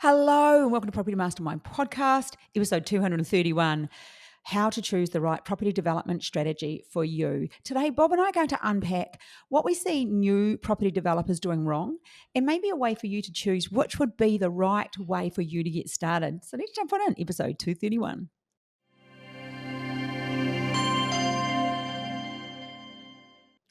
Hello and welcome to Property Mastermind Podcast, episode 231, how to choose the right property development strategy for you. Today, Bob and I are going to unpack what we see new property developers doing wrong and maybe a way for you to choose which would be the right way for you to get started. So let's jump on in, episode 231.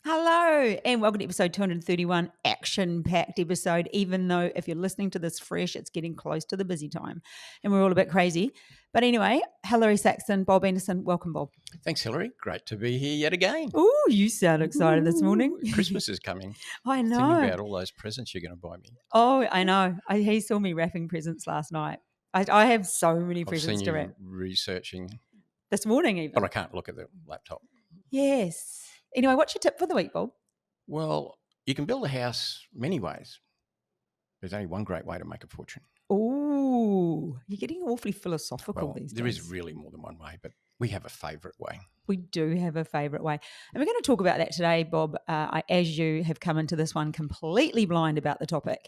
Hello and welcome to episode 231, action-packed episode, even though if you're listening to this fresh, it's getting close to the busy time and we're all a bit crazy. But anyway, Hilary Saxon, Bob Anderson, welcome, Bob. Thanks, Hilary. Great to be here yet again. Oh, you sound excited this morning. Christmas is coming. I know. Thinking about all those presents you're going to buy me. Oh, I know. He saw me wrapping presents last night. I have so many presents to wrap. I've seen you researching. This morning even. But I can't look at the laptop. Yes. Anyway, what's your tip for the week, Bob? Well, you can build a house many ways. There's only one great way to make a fortune. Oh, you're getting awfully philosophical these days. There is really more than one way, but we have a favourite way. We do have a favourite way. And we're going to talk about that today, Bob. As you have come into this one completely blind about the topic,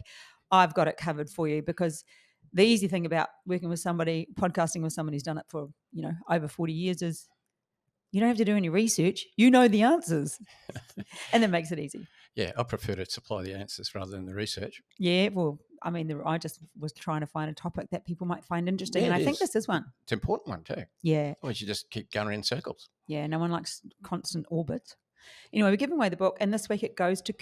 I've got it covered for you because the easy thing about working with somebody, podcasting with somebody who's done it for, over 40 years is you don't have to do any research. You know the answers. And that makes it easy. Yeah, I prefer to supply the answers rather than the research. Yeah, well, I mean, I just was trying to find a topic that people might find interesting. Yeah, and I think this is one. It's an important one too. Yeah. Otherwise you just keep going in circles. Yeah, no one likes constant orbits. Anyway, we're giving away the book, and this week it goes to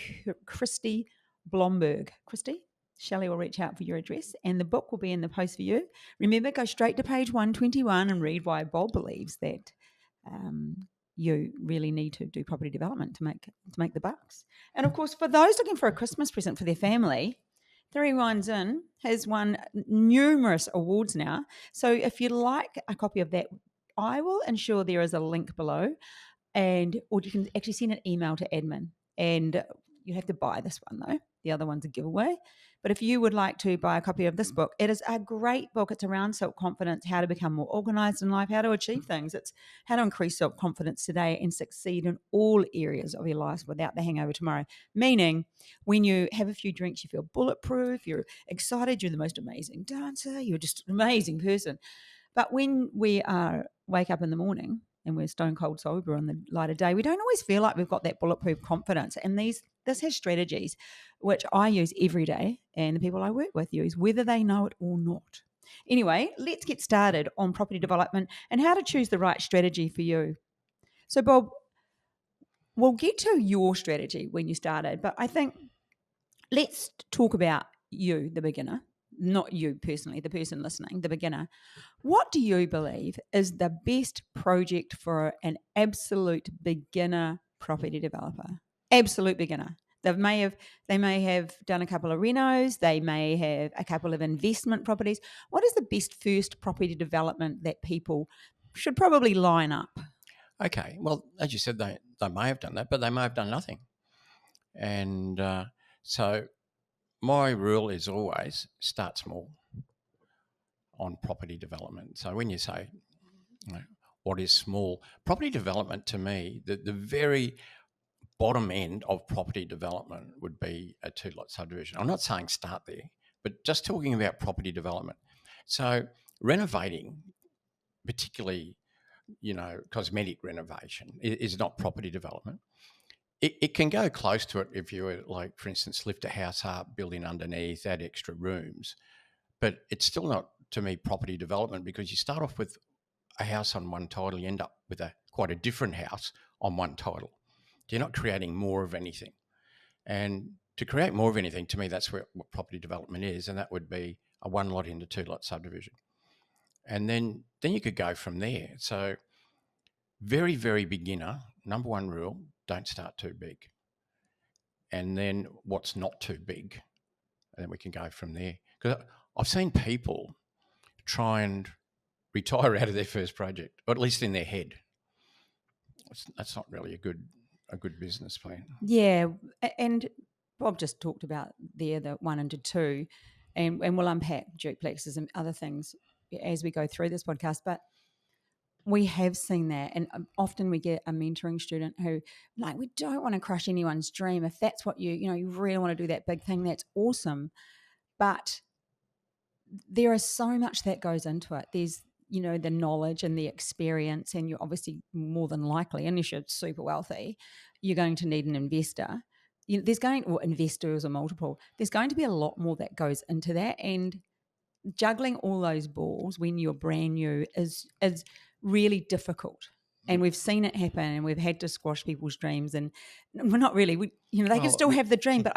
Christy Blomberg. Christy, Shelley will reach out for your address, and the book will be in the post for you. Remember, go straight to page 121 and read why Bob believes that you really need to do property development to make the bucks. And of course, for those looking for a Christmas present for their family, Three Wines In has won numerous awards now. So if you'd like a copy of that, I will ensure there is a link below, or you can actually send an email to admin. And you have to buy this one though. The other one's a giveaway. But if you would like to buy a copy of this book, it is a great book. It's around self-confidence, how to become more organized in life, how to achieve things. It's how to increase self-confidence today and succeed in all areas of your life without the hangover tomorrow. Meaning, when you have a few drinks, you feel bulletproof, you're excited, you're the most amazing dancer, you're just an amazing person. But when we wake up in the morning and we're stone cold sober on the light of day, we don't always feel like we've got that bulletproof confidence. And this has strategies which I use every day, and the people I work with use, whether they know it or not. Anyway, let's get started on property development and how to choose the right strategy for you. So, Bob, we'll get to your strategy when you started, but I think let's talk about you, the beginner. Not you personally, the person listening, the beginner. What do you believe is the best project for an absolute beginner property developer? Absolute beginner. They may have done a couple of renos. They may have a couple of investment properties. What is the best first property development that people should probably line up? Okay. Well, as you said, they may have done that, but they may have done nothing. And so my rule is always start small on property development. So when you say, what is small? Property development to me, the very bottom end of property development would be a 2-lot subdivision. I'm not saying start there, but just talking about property development. So renovating, particularly, cosmetic renovation is not property development. It can go close to it if you were, like, for instance, lift a house up, build in underneath, add extra rooms. But it's still not, to me, property development, because you start off with a house on one title, you end up with quite a different house on one title. You're not creating more of anything. And to create more of anything, to me, that's what property development is, and that would be a 1-lot into 2-lot subdivision. And then you could go from there. So very, very beginner, number one rule, don't start too big. And then what's not too big, and then we can go from there. Because I've seen people try and retire out of their first project, or at least in their head. That's not really a good business plan. Yeah, and Bob just talked about the 1 into 2, and we'll unpack duplexes and other things as we go through this podcast. But we have seen that, and often we get a mentoring student who, like, we don't want to crush anyone's dream. If that's what you really want to do that big thing, that's awesome. But there is so much that goes into it. There's, the knowledge and the experience, and you're obviously more than likely, unless you're super wealthy, you're going to need an investor. Or investors or multiple. There's going to be a lot more that goes into that, and juggling all those balls when you're brand new is really difficult. And we've seen it happen, and we've had to squash people's dreams. And we're not really, they can still have the dream, but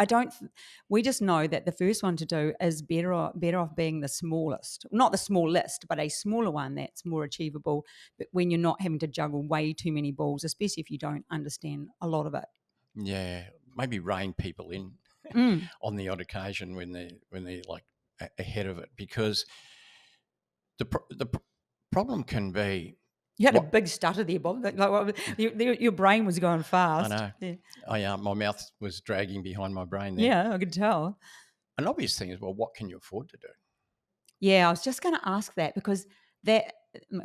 we just know that the first one to do is better off being the smallest, not the smallest, but a smaller one that's more achievable. But when you're not having to juggle way too many balls, especially if you don't understand a lot of it. Yeah, maybe rein people in on the odd occasion when they're like ahead of it, because the problem can be. You had a big stutter there, Bob. Like, your brain was going fast. I know. Yeah. My mouth was dragging behind my brain there. Yeah, I could tell. An obvious thing is, well, what can you afford to do? Yeah, I was just going to ask that, because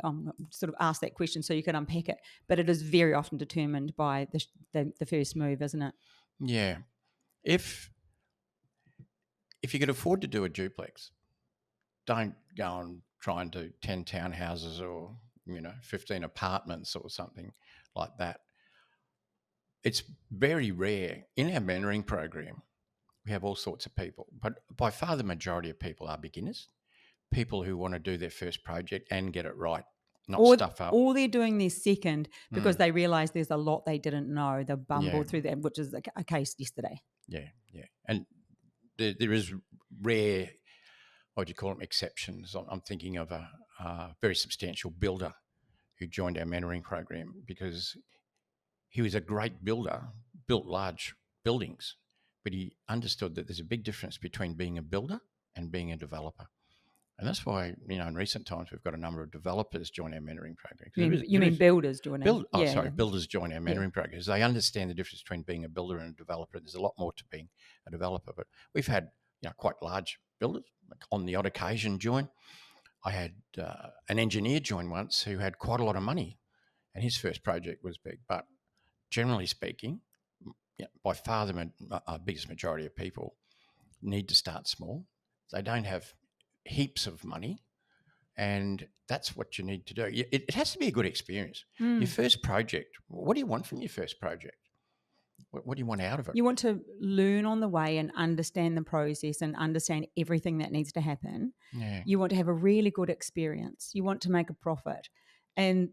I'm sort of ask that question so you can unpack it, but it is very often determined by the first move, isn't it? Yeah. If you could afford to do a duplex, don't go and try and do 10 townhouses or 15 apartments or something like that. It's very rare. In our mentoring program, we have all sorts of people, but by far the majority of people are beginners, people who want to do their first project and get it right, not stuff up. Or they're doing their second because they realise there's a lot they didn't know. They bumbled through that, which is a case yesterday. Yeah. And there is rare, what do you call them, exceptions. I'm thinking of a very substantial builder who joined our mentoring program because he was a great builder, built large buildings, but he understood that there's a big difference between being a builder and being a developer. And that's why, in recent times, we've got a number of developers join our mentoring program. You mean builders join it? Builders join our mentoring program because they understand the difference between being a builder and a developer. There's a lot more to being a developer. But we've had quite large builders on the odd occasion join. I had an engineer join once who had quite a lot of money, and his first project was big. But generally speaking, by far the biggest majority of people need to start small. They don't have heaps of money, and that's what you need to do. It has to be a good experience. Your first project, what do you want from your first project? What do you want out of it? You want to learn on the way and understand the process and understand everything that needs to happen. Yeah. You want to have a really good experience. You want to make a profit. And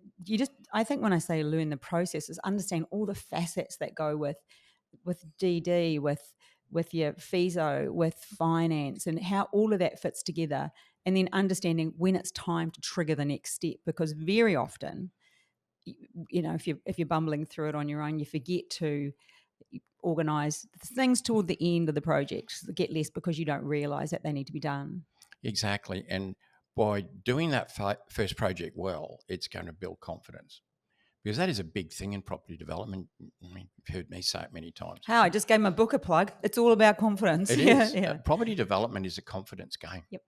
I think when I say learn the process, is understand all the facets that go with DD, with your FISO, with finance, and how all of that fits together. And then understanding when it's time to trigger the next step, because very often, if you're bumbling through it on your own, you forget to organise things toward the end of the project, get less because you don't realise that they need to be done. Exactly. And by doing that first project well, it's going to build confidence, because that is a big thing in property development. I mean, you've heard me say it many times. I just gave my book a plug. It's all about confidence. It is. Property development is a confidence game. Yep.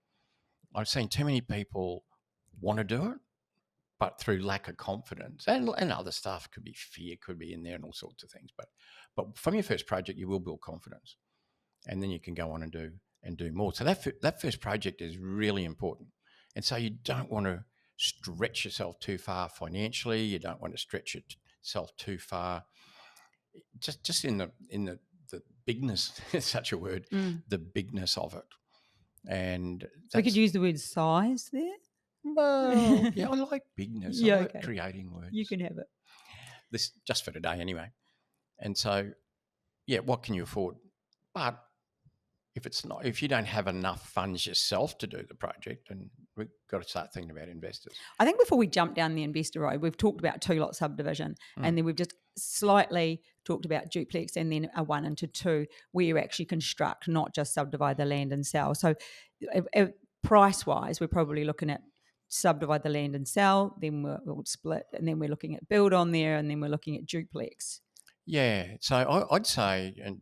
I've seen too many people want to do it, but through lack of confidence and other stuff, could be fear, could be in there, and all sorts of things. But from your first project, you will build confidence, and then you can go on and do more. So that first project is really important. And so you don't want to stretch yourself too far financially. You don't want to stretch yourself too far. Just in the bigness, is such a word, the bigness of it. And we could use the word size there. Well, yeah, I like bigness. I like creating words. You can have it. This just for today anyway. And so, what can you afford? But if you don't have enough funds yourself to do the project, then we've got to start thinking about investors. I think before we jump down the investor road, we've talked about 2-lot subdivision, and then we've just slightly talked about duplex, and then a 1 into 2 where you actually construct, not just subdivide the land and sell. So price-wise, we're probably looking at subdivide the land and sell, then we'll split, and then we're looking at build on there, and then we're looking at duplex. Yeah, so I'd say, and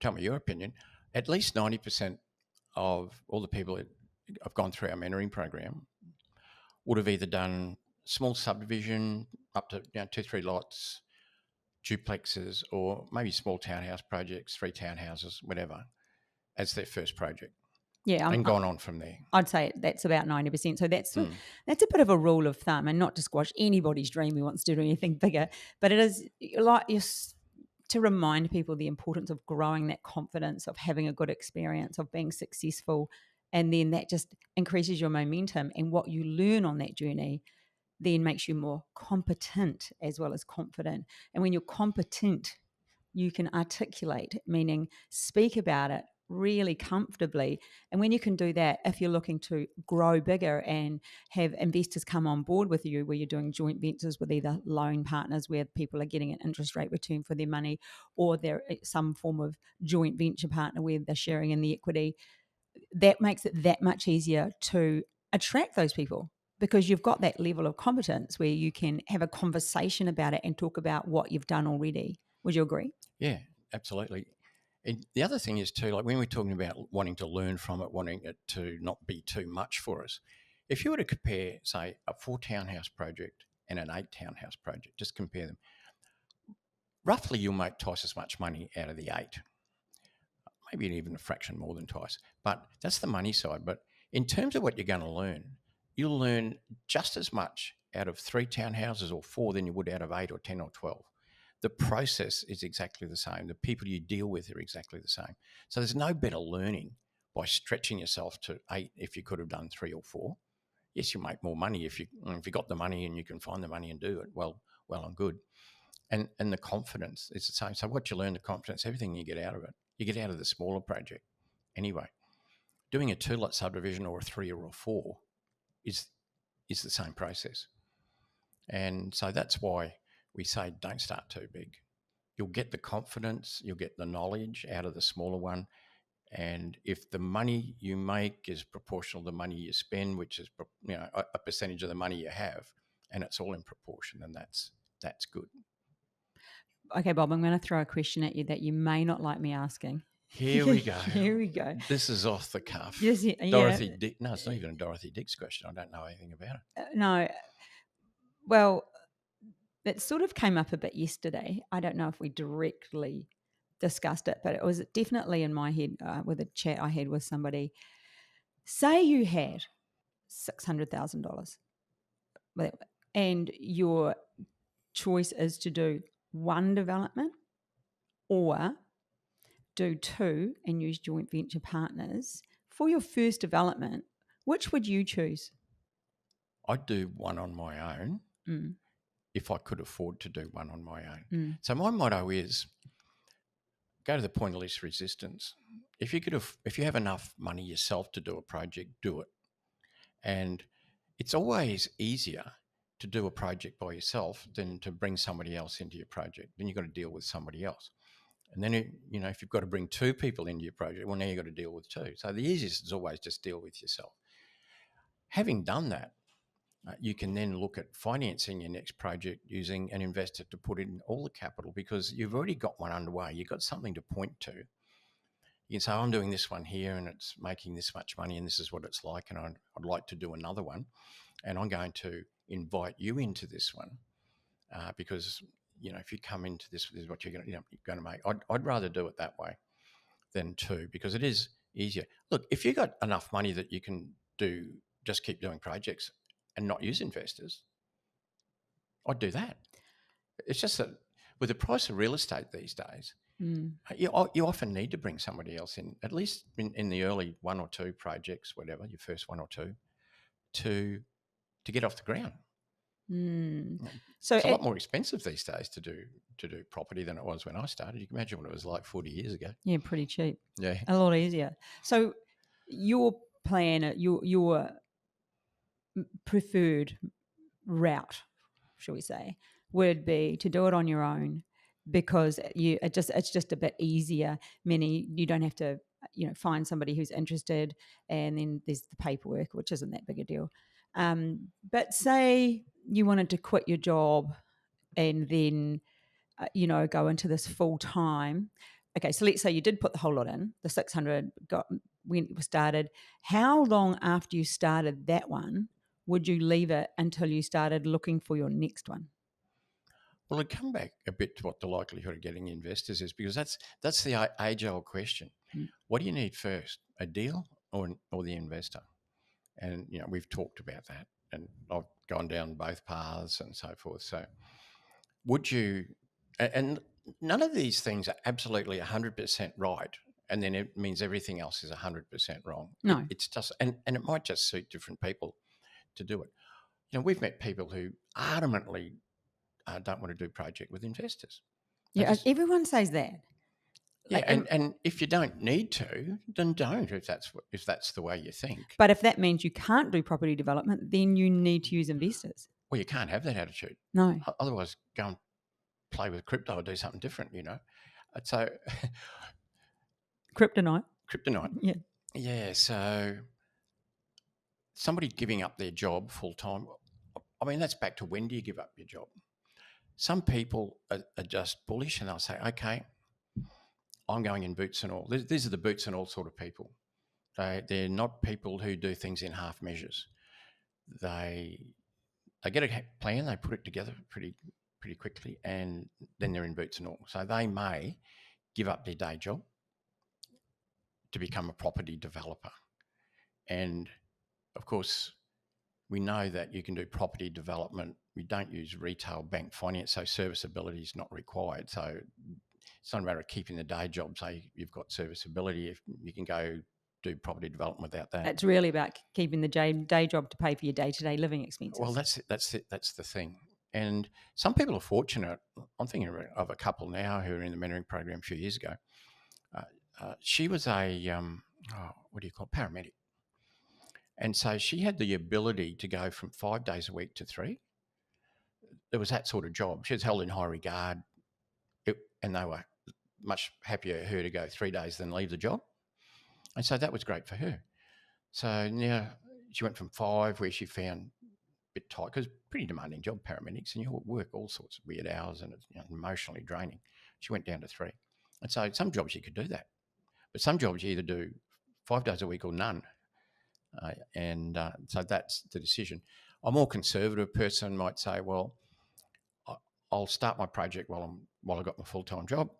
tell me your opinion, at least 90% of all the people that have gone through our mentoring program would have either done small subdivision up to 2-3 lots, duplexes, or maybe small townhouse projects, 3 townhouses, whatever, as their first project. Yeah, and gone on from there. I'd say that's about 90%. So that's Mm. that's a bit of a rule of thumb, and not to squash anybody's dream who wants to do anything bigger, but it is like to remind people the importance of growing that confidence, of having a good experience, of being successful, and then that just increases your momentum, and what you learn on that journey then makes you more competent as well as confident. And when you're competent, you can articulate, meaning speak about it really comfortably. And when you can do that, if you're looking to grow bigger and have investors come on board with you, where you're doing joint ventures with either loan partners where people are getting an interest rate return for their money, or they're some form of joint venture partner where they're sharing in the equity, that makes it that much easier to attract those people, because you've got that level of competence where you can have a conversation about it and talk about what you've done already. Would you agree? Yeah, absolutely. And the other thing is too, like when we're talking about wanting to learn from it, wanting it to not be too much for us, if you were to compare, say, a 4 townhouse project and an 8 townhouse project, just compare them, roughly you'll make twice as much money out of the 8, maybe even a fraction more than twice. But that's the money side. But in terms of what you're going to learn, you'll learn just as much out of 3 townhouses or 4 than you would out of 8 or 10 or 12. The process is exactly the same. The people you deal with are exactly the same. So there's no better learning by stretching yourself to 8 if you could have done 3 or 4. Yes, you make more money if you got the money and you can find the money and do it. Well and good. And the confidence is the same. So what you learn, the confidence, everything you get out of it, you get out of the smaller project. Anyway, doing a 2-lot subdivision or a 3 or a 4 is the same process. And so that's why we say don't start too big. You'll get the confidence, you'll get the knowledge out of the smaller one. And if the money you make is proportional to the money you spend, which is a percentage of the money you have, and it's all in proportion, then that's good. Okay, Bob, I'm going to throw a question at you that you may not like me asking. Here we go. Here we go. This is off the cuff. Yes, yeah. Dorothy Dick. No, it's not even a Dorothy Dix question. I don't know anything about it. No. Well, it sort of came up a bit yesterday. I don't know if we directly discussed it, but it was definitely in my head with a chat I had with somebody. Say you had $600,000 and your choice is to do one development or do 2 and use joint venture partners for your first development. Which would you choose? I'd do one on my own if I could afford to do one on my own. Mm. So my motto is go to the point of least resistance. If you have enough money yourself to do a project, do it. And it's always easier to do a project by yourself than to bring somebody else into your project. Then you've got to deal with somebody else. And then, if you've got to bring 2 people into your project, well, now you've got to deal with 2. So the easiest is always just deal with yourself. Having done that, you can then look at financing your next project using an investor to put in all the capital, because you've already got one underway. You've got something to point to. You can say, I'm doing this one here and it's making this much money and this is what it's like, and I'd like to do another one. And I'm going to invite you into this one because, if you come into this is what you're going to make. I'd rather do it that way than 2, because it is easier. Look, if you got enough money that you can just keep doing projects and not use investors, I'd do that. It's just that with the price of real estate these days, you often need to bring somebody else in, at least in the early 1 or 2 projects, whatever, your first 1 or 2, to get off the ground. So it's a lot more expensive these days to do property than it was when I started. You can imagine what it was like 40 years ago. Yeah, pretty cheap. Yeah, a lot easier. So your plan, your preferred route, shall we say, would be to do it on your own, because it's just a bit easier. You don't have to find somebody who's interested, and then there's the paperwork, which isn't that big a deal. But say you wanted to quit your job and then go into this full time. Okay, so let's say you did put the whole lot in, the 600 when it was started. How long after you started that one would you leave it until you started looking for your next one? Well, it'd come back a bit to what the likelihood of getting investors is, because that's the age-old question. What do you need first, a deal or the investor. And, we've talked about that, and I've gone down both paths and so forth. So would you, and none of these things are absolutely 100% right, and then it means everything else is 100% wrong. No. It's just, and it might just suit different people to do it. We've met people who adamantly don't want to do project with investors. Yeah, everyone says that. Yeah, and if you don't need to, then don't. If that's the way you think. But if that means you can't do property development, then you need to use investors. Well, you can't have that attitude. No. Otherwise, go and play with crypto or do something different. So Kryptonite. Yeah. Yeah. So somebody giving up their job full time. I mean, that's back to when do you give up your job? Some people are just bullish and they'll say, okay, I'm going in boots and all. These are the boots and all sort of people. They're not people who do things in half measures. They get a plan, they put it together pretty quickly, and then they're in boots and all. So they may give up their day job to become a property developer. And of course, we know that you can do property development. We don't use retail bank finance, so serviceability is not required. So it's not a matter of keeping the day job. Say you've got serviceability, if you can go do property development without that. It's really about keeping the day job to pay for your day-to-day living expenses. Well, that's the thing. And some people are fortunate. I'm thinking of a couple now who were in the mentoring program a few years ago. She was a paramedic. And so she had the ability to go from 5 days a week to 3. There was that sort of job. She was held in high regard, and they were much happier her to go 3 days than leave the job. And so that was great for her. So now she went from 5, where she found a bit tight, because pretty demanding job, paramedics, and you work all sorts of weird hours, and it's emotionally draining. She went down to 3. And so some jobs you could do that. But some jobs you either do 5 days a week or none. So that's the decision. A more conservative person might say, well, I'll start my project while I've got my full-time job.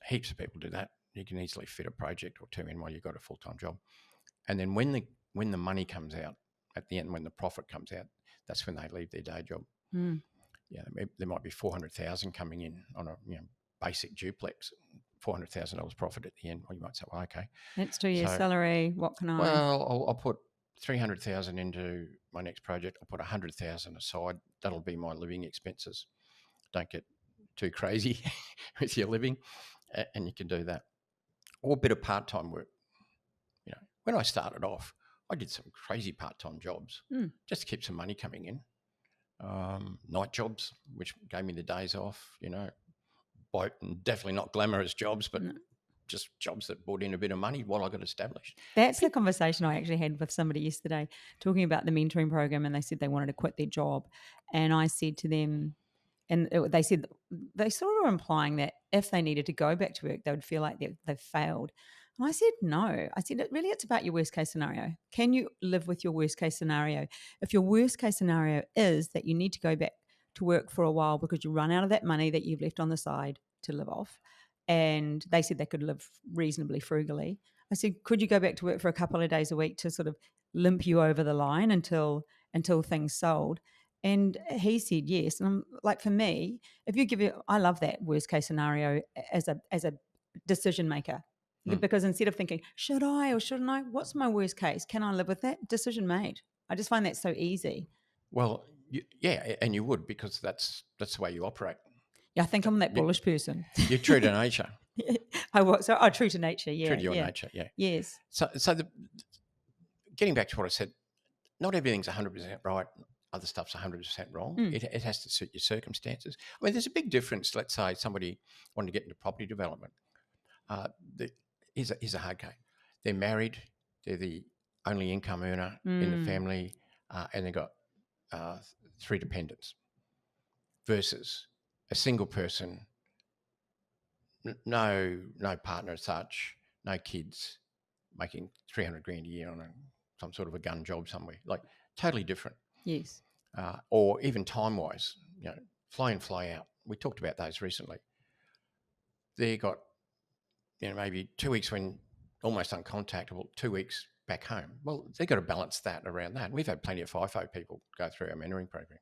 Heaps of people do that. You can easily fit a project or 2 in while you've got a full-time job. And then when the money comes out at the end, when the profit comes out, that's when they leave their day job. Mm. Yeah, there might be $400,000 coming in on a basic duplex, $400,000 profit at the end. Well, you might say, well, okay, that's 2 years' salary. What can I? Well, I'll put $300,000 into my next project. I'll put $100,000 aside. That'll be my living expenses. Don't get too crazy with your living, and you can do that. Or a bit of part-time work. When I started off, I did some crazy part-time jobs just to keep some money coming in. Night jobs, which gave me the days off, definitely not glamorous jobs, but just jobs that brought in a bit of money while I got established. That's the conversation I actually had with somebody yesterday, talking about the mentoring program, and they said they wanted to quit their job. And I said to them, and they said they sort of were implying that if they needed to go back to work, they would feel like they've failed. And I said, no. I said, it's about your worst case scenario. Can you live with your worst case scenario? If your worst case scenario is that you need to go back to work for a while because you run out of that money that you've left on the side to live off, and they said they could live reasonably frugally, I said, could you go back to work for a couple of days a week to sort of limp you over the line until things sold? And he said yes. And I'm like, for me, if you give it, I love that worst case scenario as a decision maker. Because instead of thinking, should I or shouldn't I? What's my worst case? Can I live with that? Decision made. I just find that so easy. Well, yeah, and you would, because that's the way you operate. Yeah, I think I'm that bullish person. You're true to nature. True to nature, yeah. True to your nature, yeah. Yes. So getting back to what I said, not everything's 100% right. Other stuff's 100% wrong. It has to suit your circumstances. I mean, there's a big difference. Let's say somebody wanted to get into property development. Here's a hard case. They're married. They're the only income earner in the family, and they've got 3 dependents, versus a single person, no partner as such, no kids, making $300,000 a year on some sort of a gun job somewhere. Like, totally different. Yes. Or even time-wise, fly in, fly out. We talked about those recently. They got, maybe 2 weeks when almost uncontactable, 2 weeks back home. Well, they've got to balance that around that. We've had plenty of FIFO people go through our mentoring program.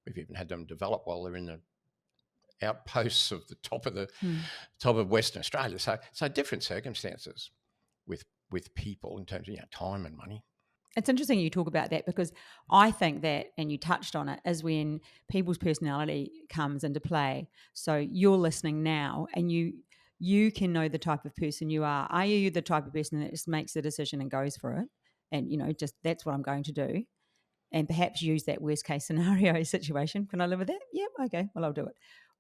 We've even had them develop while they're in the outposts of the top of Western Australia. So different circumstances with people in terms of time and money. It's interesting you talk about that, because I think that, and you touched on it, is when people's personality comes into play. So you're listening now, and you can know the type of person you are. Are you the type of person that just makes the decision and goes for it, and just that's what I'm going to do, and perhaps use that worst case scenario situation? Can I live with that? Yep, okay, well, I'll do it.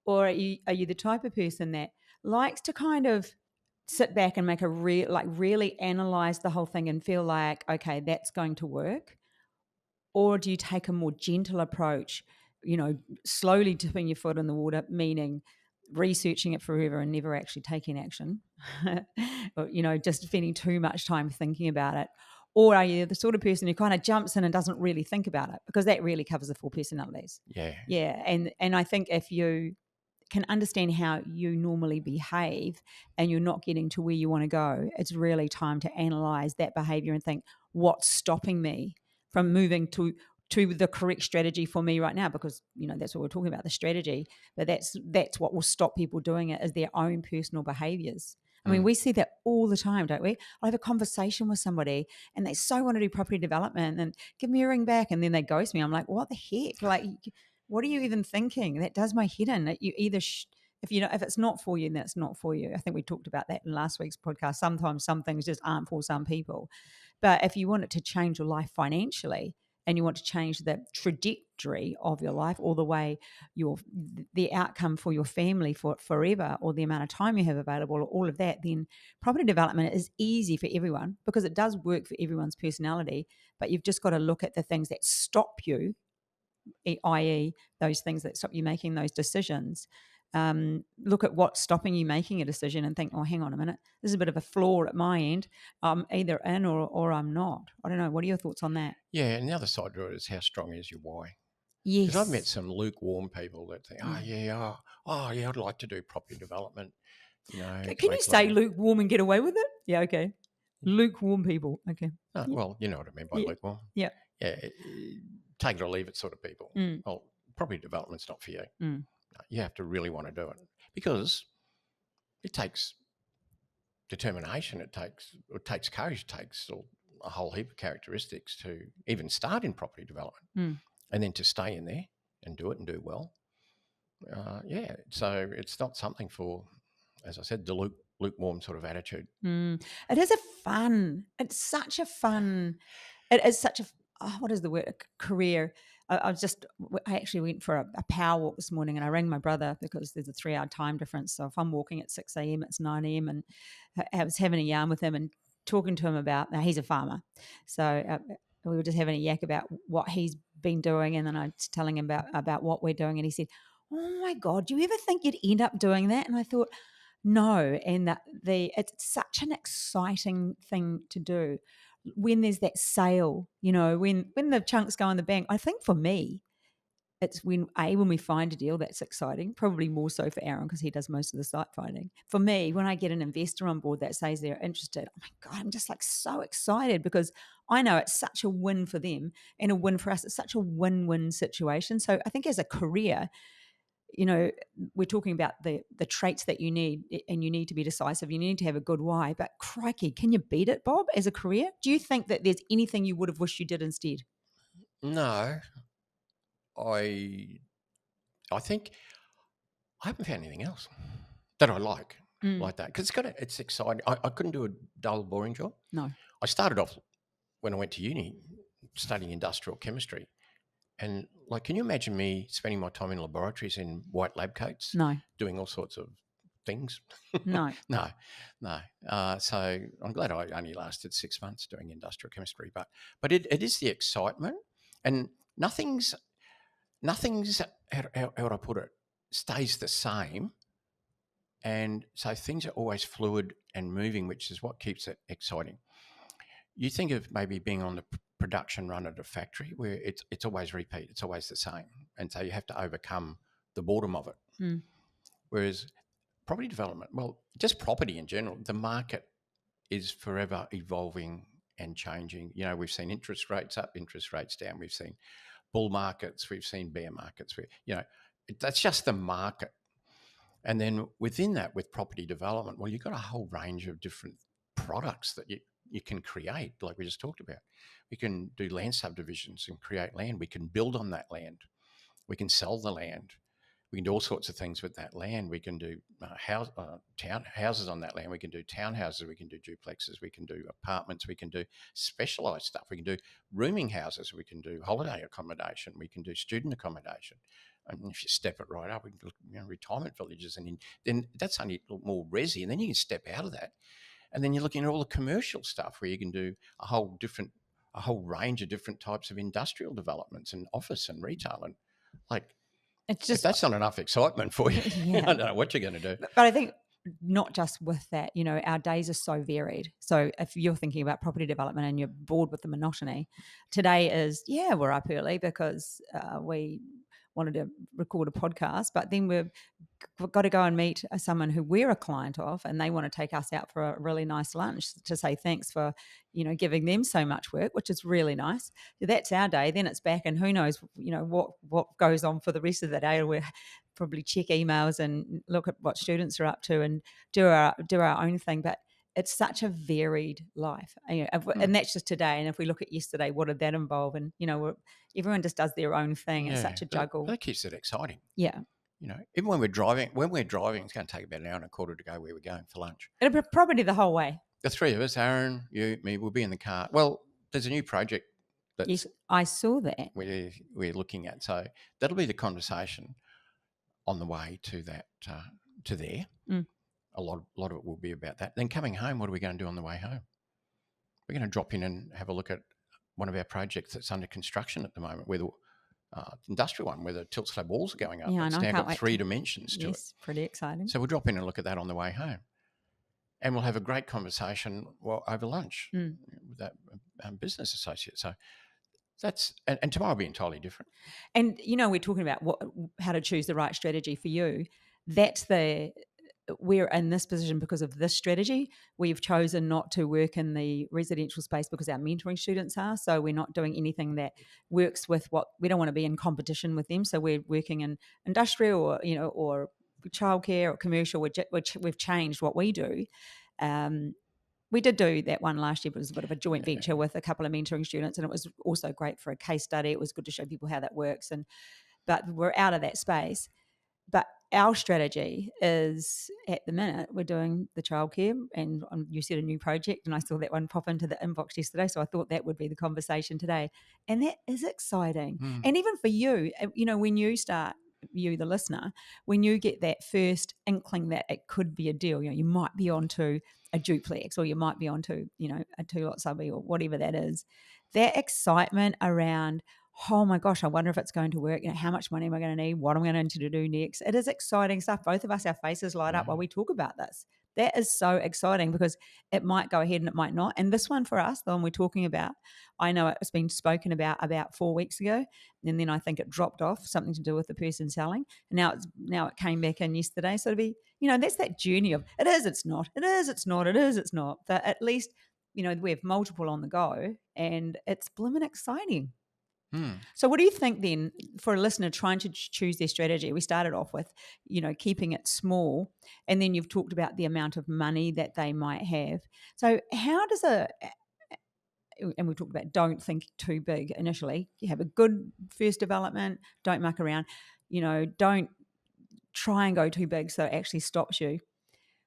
Or are you the type of person that likes to kind of sit back and make really analyze the whole thing and feel like, okay, that's going to work? Or do you take a more gentle approach, slowly dipping your foot in the water, meaning researching it forever and never actually taking action, or, just spending too much time thinking about it? Or are you the sort of person who kind of jumps in and doesn't really think about it? Because that really covers the full personalities. Yeah. Yeah. And I think if you can understand how you normally behave and you're not getting to where you want to go, it's really time to analyze that behavior and think, what's stopping me from moving to the correct strategy for me right now? Because that's what we're talking about, the strategy, but that's what will stop people doing it, is their own personal behaviors. I mean, we see that all the time, don't we? I have a conversation with somebody and they so want to do property development and give me a ring back, and then they ghost me. I'm like, what the heck? Like, what are you even thinking? That does my head in. You either if it's not for you, then it's not for you. I think we talked about that in last week's podcast. Sometimes some things just aren't for some people. But if you want it to change your life financially, and you want to change the trajectory of your life, or the way the outcome for your family for forever, or the amount of time you have available, or all of that, then property development is easy for everyone, because it does work for everyone's personality. But you've just got to look at the things that stop you, i.e. those things that stop you making those decisions. Look at what's stopping you making a decision and think, oh, hang on a minute, this is a bit of a flaw at my end. I'm either in or I'm not. I don't know. What are your thoughts on that? Yeah, and the other side to it is how strong is your why. Yes. Because I've met some lukewarm people that think, yeah, I'd like to do property development. Can you say lukewarm and get away with it? Yeah, okay. Lukewarm people. Okay. Well, you know what I mean by lukewarm. Yeah. Yeah, take it or leave it sort of people. Well, property development's not for you. You have to really want to do it, because it takes determination. It takes courage. It takes a whole heap of characteristics to even start in property development, and then to stay in there and do it and do well. So it's not something for, as I said, the lukewarm sort of attitude. It is it's such a fun, it is such a, what is the word, career. I actually went for a power walk this morning, and I rang my brother because there's a 3-hour time difference. So if I'm walking at 6 a.m, it's 9 a.m, and I was having a yarn with him and talking to him about, now he's a farmer. So we were just having a yak about what he's been doing. And then I was telling him about what we're doing. And he said, oh my God, do you ever think you'd end up doing that? And I thought, no. And it's such an exciting thing to do when there's that sale, when the chunks go in the bank. I think for me, it's when we find a deal that's exciting, probably more so for Aaron because he does most of the site finding. For me, when I get an investor on board that says they're interested, oh my God, I'm just like so excited, because I know it's such a win for them and a win for us. It's such a win-win situation. So I think as a career, we're talking about the traits that you need, and you need to be decisive. You need to have a good why. But crikey, can you beat it, Bob, as a career? Do you think that there's anything you would have wished you did instead? No, I think I haven't found anything else that I like that, because it's exciting. I couldn't do a dull, boring job. No. I started off when I went to uni studying industrial chemistry. And can you imagine me spending my time in laboratories in white lab coats? No. Doing all sorts of things? No. No. So I'm glad I only lasted 6 months doing industrial chemistry. But it is the excitement, and nothing's how would I put it, stays the same. And so things are always fluid and moving, which is what keeps it exciting. You think of maybe being on the production run at a factory where it's always repeat, it's always the same. And so you have to overcome the boredom of it. Whereas property development, well, just property in general, the market is forever evolving and changing. You know, we've seen interest rates up, interest rates down. We've seen bull markets. We've seen bear markets. That's just the market. And then within that, with property development, well, you've got a whole range of different products that you can create, like we just talked about. We can do land subdivisions and create land. We can build on that land. We can sell the land. We can do all sorts of things with that land. We can do houses on that land. We can do townhouses. We can do duplexes. We can do apartments. We can do specialised stuff. We can do rooming houses. We can do holiday accommodation. We can do student accommodation. And if you step it right up, we can do retirement villages. And then that's only a little more resi. And then you can step out of that. And then you're looking at all the commercial stuff where you can do a whole range of different types of industrial developments and office and retail. And it's just, if that's not enough excitement for you, yeah. I don't know what you're going to do. But I think not just with that, our days are so varied. So if you're thinking about property development and you're bored with the monotony, today is, we're up early because we wanted to record a podcast, but then we've got to go and meet someone who we're a client of, and they want to take us out for a really nice lunch to say thanks for, giving them so much work, which is really nice. So that's our day. Then it's back, and who knows, what goes on for the rest of the day. We'll probably check emails and look at what students are up to and do our own thing. But it's such a varied life, and that's just today. And if we look at yesterday, what did that involve? And everyone just does their own thing. It's such a juggle. That keeps it exciting. Yeah. Even when we're driving, it's going to take about an hour and a quarter to go where we're going for lunch. It'll be probably the whole way. The three of us, Aaron, you, me, we'll be in the car. Well, there's a new project that yes, I saw that we're looking at, so that'll be the conversation on the way to that to there. A lot of it will be about that. Then coming home, what are we going to do on the way home? We're going to drop in and have a look at one of our projects that's under construction at the moment, where the industrial one, where the tilt slab walls are going up. Yeah, it's now got 3 dimensions to it. Yes, pretty exciting. So we'll drop in and look at that on the way home. And we'll have a great conversation over lunch with that business associate. So that's, and tomorrow will be entirely different. And, we're talking about how to choose the right strategy for you. We're in this position because of this strategy. We've chosen not to work in the residential space because our mentoring students are. So we're not doing anything that works with we don't want to be in competition with them. So we're working in industrial or childcare or commercial, which we've changed what we do. We did do that one last year, but it was a bit of a joint venture with a couple of mentoring students, and it was also great for a case study. It was good to show people how that works. But we're out of that space. But our strategy is, at the minute, we're doing the childcare, and you said a new project, and I saw that one pop into the inbox yesterday, so I thought that would be the conversation today. And that is exciting. And even for you, when you start, you, the listener, when you get that first inkling that it could be a deal, you might be onto a duplex, or you might be onto, a 2-lot subby, or whatever that is, that excitement around, oh my gosh, I wonder if it's going to work. How much money am I going to need? What am I going to need to do next? It is exciting stuff. Both of us, our faces light up while we talk about this. That is so exciting because it might go ahead and it might not. And this one for us, the one we're talking about, I know it's been spoken about 4 weeks ago, and then I think it dropped off, something to do with the person selling. And now it came back in yesterday. So it'll be, that's that journey of it is, it's not, it is, it's not, it is, it's not. But at least, we have multiple on the go, and it's blooming exciting. So what do you think then for a listener trying to choose their strategy? We started off with, keeping it small, and then you've talked about the amount of money that they might have. So how does and we talked about don't think too big initially. You have a good first development, don't muck around, don't try and go too big so it actually stops you.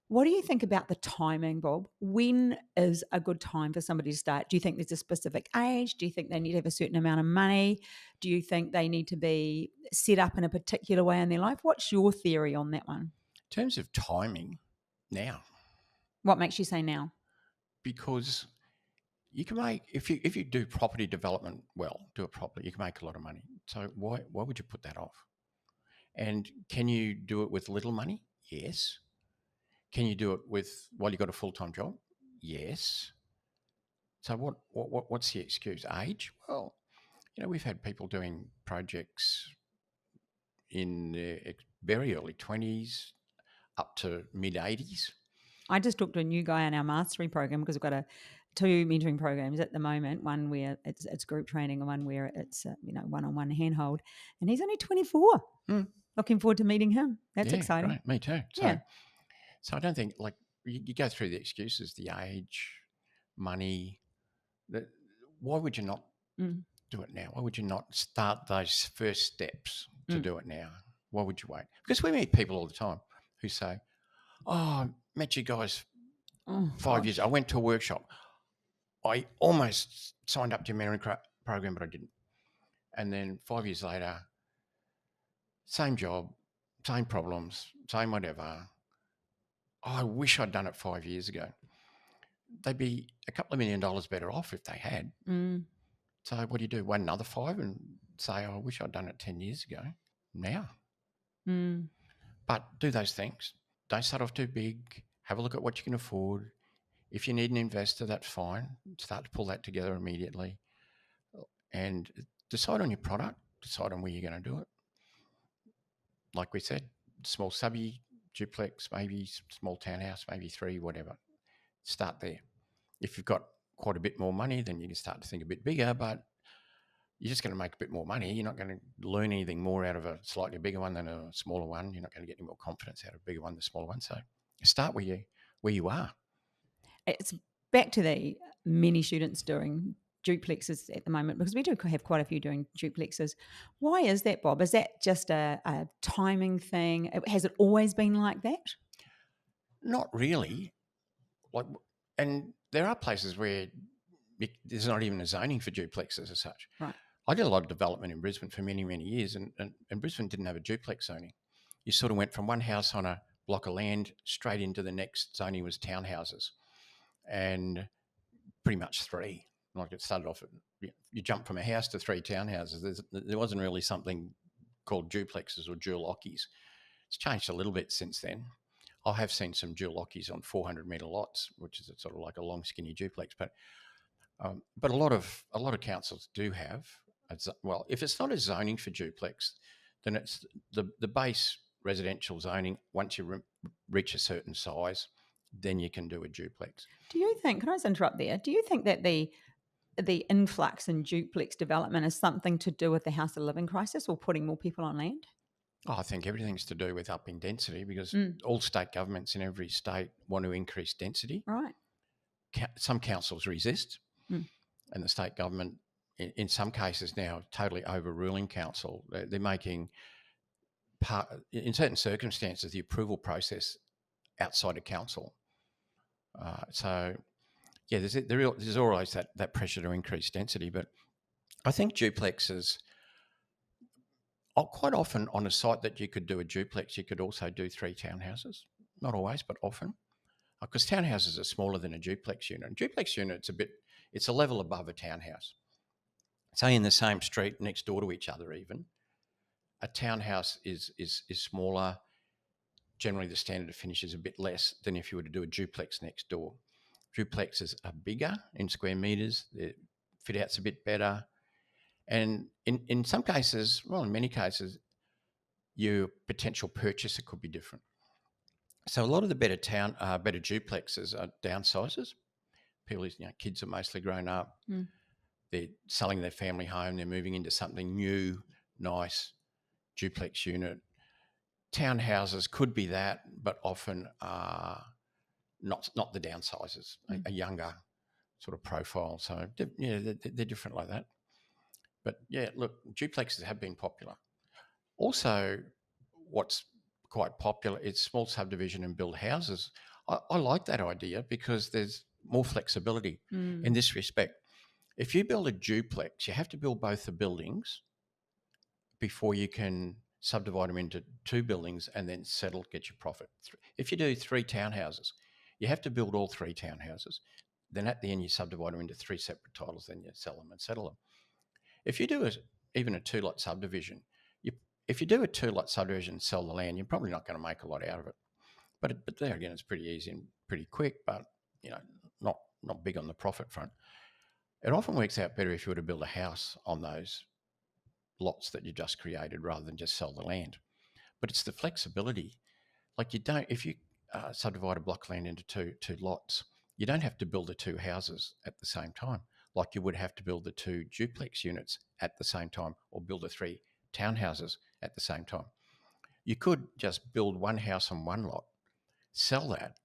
What do you think about the timing, Bob? When is a good time for somebody to start? Do you think there's a specific age? Do you think they need to have a certain amount of money? Do you think they need to be set up in a particular way in their life? What's your theory on that one? In terms of timing, now. What makes you say now? Because you can make, if you do property development well, do it properly, you can make a lot of money. So why would you put that off? And can you do it with little money? Yes. Can you do it while you've got a full-time job? Yes. So what's the excuse? Age? Well, we've had people doing projects in their very early 20s up to mid-80s. I just talked to a new guy in our mastery program because we've got a two mentoring programs at the moment. One where it's group training, and one where it's one-on-one handhold. And he's only 24. Looking forward to meeting him. That's exciting. Great. Me too. Yeah. So I don't think you go through the excuses, the age, money. Why would you not do it now? Why would you not start those first steps to do it now? Why would you wait? Because we meet people all the time who say, "Oh, I met you guys 5 years. I went to a workshop. I almost signed up to your mentoring program, but I didn't. And then 5 years later, same job, same problems, same whatever. I wish I'd done it 5 years ago." They'd be a couple of $1 million better off if they had. So what do? Wait another 5 and say, "Oh, I wish I'd done it 10 years ago." Now. But do those things. Don't start off too big. Have a look at what you can afford. If you need an investor, that's fine. Start to pull that together immediately. And decide on your product. Decide on where you're going to do it. Like we said, small subby, duplex, maybe small townhouse, maybe 3, whatever. Start there. If you've got quite a bit more money, then you can start to think a bit bigger, but you're just going to make a bit more money. You're not going to learn anything more out of a slightly bigger one than a smaller one. You're not going to get any more confidence out of a bigger one than a smaller one. So start where you are. It's back to the many students doing duplexes at the moment, because we do have quite a few doing duplexes. Why is that, Bob? Is that just a timing thing? Has it always been like that? Not really. And there are places where there's not even a zoning for duplexes as such. Right. I did a lot of development in Brisbane for many, many years, and Brisbane didn't have a duplex zoning. You sort of went from one house on a block of land straight into the next zoning was townhouses, and pretty much 3. Like it started off, you jump from a house to 3 townhouses. There wasn't really something called duplexes or dual occupies. It's changed a little bit since then. I have seen some dual occupies on 400-metre lots, which is sort of like a long, skinny duplex. But a lot of councils do have. Well, if it's not a zoning for duplex, then it's the base residential zoning. Once you reach a certain size, then you can do a duplex. Do you think? Can I just interrupt there? Do you think that the influx in duplex development is something to do with the house of living crisis or putting more people on land? I think everything's to do with upping density, because all state governments in every state want to increase density. Right. Some councils resist, and the state government, in some cases now, totally overruling council. They're making in certain circumstances, the approval process outside of council. There's always that pressure to increase density. But I think duplexes, quite often on a site that you could do a duplex, you could also do 3 townhouses. Not always, but often. Because townhouses are smaller than a duplex unit. A duplex unit, it's a level above a townhouse. Say in the same street next door to each other even. A townhouse is smaller. Generally, the standard of finish is a bit less than if you were to do a duplex next door. Duplexes are bigger in square metres. Their fit out's a bit better. And in some cases, well, in many cases, your potential purchaser could be different. So a lot of the better duplexes are downsizers. People's kids are mostly grown up. They're selling their family home. They're moving into something new, nice, duplex unit. Townhouses could be that, but often are not the downsizers, a younger sort of profile. So they're different like that. But yeah, look, duplexes have been popular. Also, what's quite popular is small subdivision and build houses. I like that idea because there's more flexibility in this respect. If you build a duplex, you have to build both the buildings before you can subdivide them into 2 buildings and then settle, get your profit. If you do 3 townhouses, you have to build all 3 townhouses. Then at the end, you subdivide them into 3 separate titles, then you sell them and settle them. If you do even a 2-lot subdivision, if you do a 2-lot subdivision and sell the land, you're probably not going to make a lot out of it. But there again, it's pretty easy and pretty quick, but not big on the profit front. It often works out better if you were to build a house on those lots that you just created rather than just sell the land. But it's the flexibility. Like if you subdivide a block of land into two lots, You don't have to build the 2 houses at the same time, like you would have to build the 2 duplex units at the same time, or build the 3 townhouses at the same time. You could just build one house on one lot, sell that,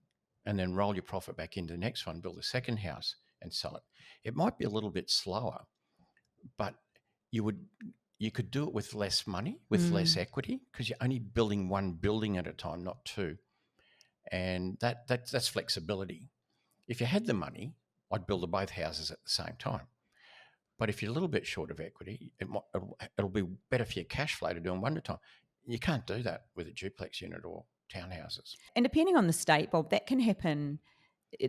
and then roll your profit back into the next one, build a second house and sell it. It might be a little bit slower, but you could do it with less money, with less equity, because you're only building one building at a time, not 2. And that's flexibility. If you had the money, I'd build both houses at the same time. But if you're a little bit short of equity, it'll be better for your cash flow to do them one at a time. You can't do that with a duplex unit or townhouses. And depending on the state, Bob, that can happen.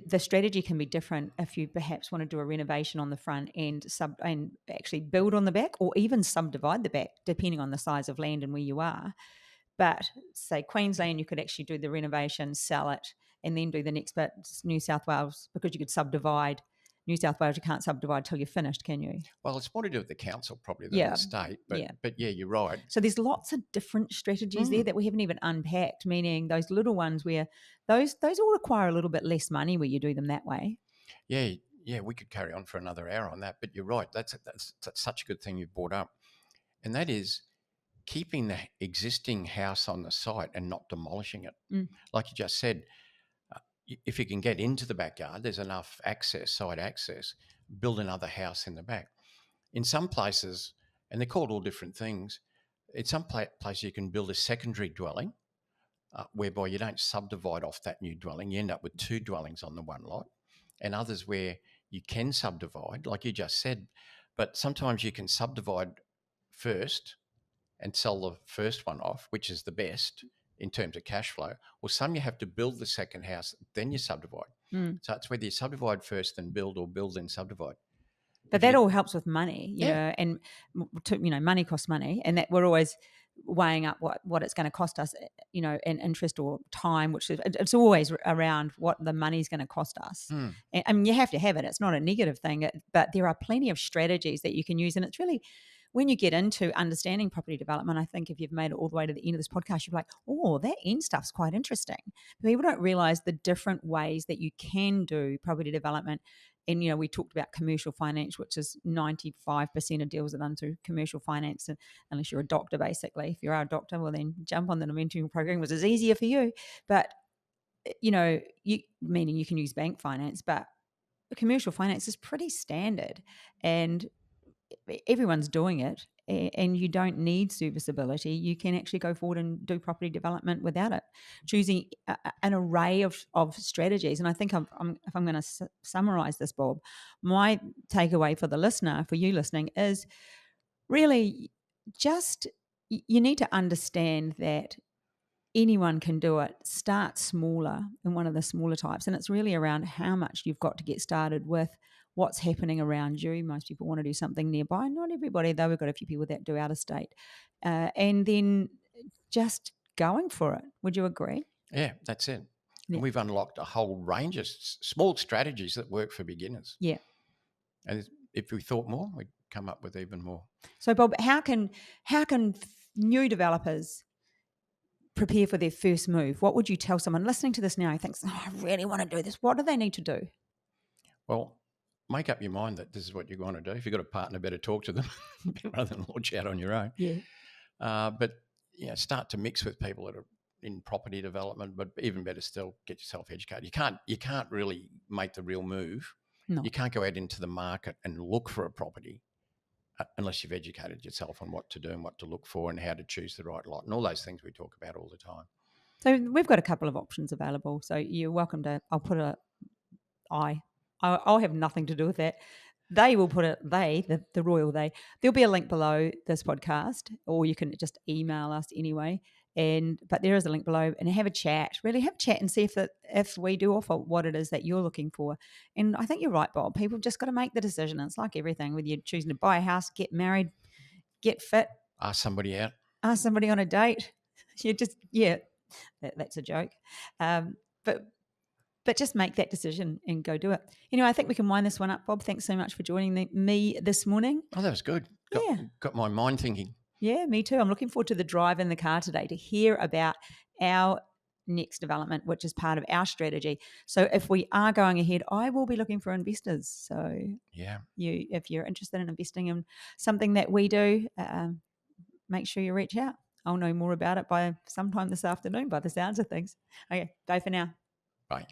The strategy can be different if you perhaps want to do a renovation on the front and actually build on the back, or even subdivide the back, depending on the size of land and where you are. But say Queensland, you could actually do the renovation, sell it, and then do the next bit. New South Wales, because you could subdivide. New South Wales, you can't subdivide till you're finished, can you? Well, it's more to do with the council probably than the state. But yeah, you're right. So there's lots of different strategies there that we haven't even unpacked, meaning those little ones where those all require a little bit less money where you do them that way. Yeah, we could carry on for another hour on that. But you're right. That's such a good thing you've brought up. And that is keeping the existing house on the site and not demolishing it. Like you just said, if you can get into the backyard, there's enough side access, build another house in the back. In some places, and they're called all different things, in some places you can build a secondary dwelling whereby you don't subdivide off that new dwelling. You end up with 2 dwellings on the one lot, and others where you can subdivide, like you just said, but sometimes you can subdivide first and sell the first one off, which is the best in terms of cash flow, or some you have to build the second house, then you subdivide. So it's whether you subdivide first then build, or build then subdivide. But that all helps with money, you know, and money costs money, and that we're always weighing up what it's going to cost us, you know, in interest or time, which it's always around what the money's going to cost us. And I mean, you have to have it. It's not a negative thing, but there are plenty of strategies that you can use, and it's really, when you get into understanding property development, I think if you've made it all the way to the end of this podcast, you're like, oh, that end stuff's quite interesting. People don't realize the different ways that you can do property development. And, you know, we talked about commercial finance, which is 95% of deals are done through commercial finance, unless you're a doctor, basically. If you are a doctor, well, then jump on the mentoring program, which is easier for you. But, you know, meaning you can use bank finance, but commercial finance is pretty standard. And everyone's doing it, and you don't need serviceability. You can actually go forward and do property development without it, choosing an array of strategies. And I think if I'm going to summarize this, Bob, my takeaway for the listener, for you listening, is really just you need to understand that anyone can do it. Start smaller in one of the smaller types, and it's really around how much you've got to get started with, what's happening around you. Most people want to do something nearby. Not everybody, though. We've got a few people that do out of state. And then just going for it. Would you agree? Yeah, that's it. Yeah. And we've unlocked a whole range of small strategies that work for beginners. Yeah. And if we thought more, we'd come up with even more. So, Bob, how can new developers prepare for their first move? What would you tell someone listening to this now who thinks, oh, I really want to do this? What do they need to do? Well, make up your mind that this is what you're going to do. If you've got a partner, better talk to them rather than launch out on your own. Yeah. But start to mix with people that are in property development, but even better still, get yourself educated. You can't really make the real move. No. You can't go out into the market and look for a property unless you've educated yourself on what to do and what to look for and how to choose the right lot and all those things we talk about all the time. So we've got a couple of options available. So you're welcome to, I'll put I'll have nothing to do with that. They will put it, the royal they. There'll be a link below this podcast, or you can just email us anyway. But there is a link below, and have a chat. Really have a chat and see if we do offer what it is that you're looking for. And I think you're right, Bob. People have just got to make the decision. It's like everything, whether you're choosing to buy a house, get married, get fit, ask somebody out, ask somebody on a date. That's a joke. But just make that decision and go do it. Anyway, I think we can wind this one up, Bob. Thanks so much for joining me this morning. Oh, that was good. Got my mind thinking. Yeah, me too. I'm looking forward to the drive in the car today to hear about our next development, which is part of our strategy. So if we are going ahead, I will be looking for investors. So Yeah. if you're interested in investing in something that we do, make sure you reach out. I'll know more about it by sometime this afternoon by the sounds of things. Okay, bye for now. Bye.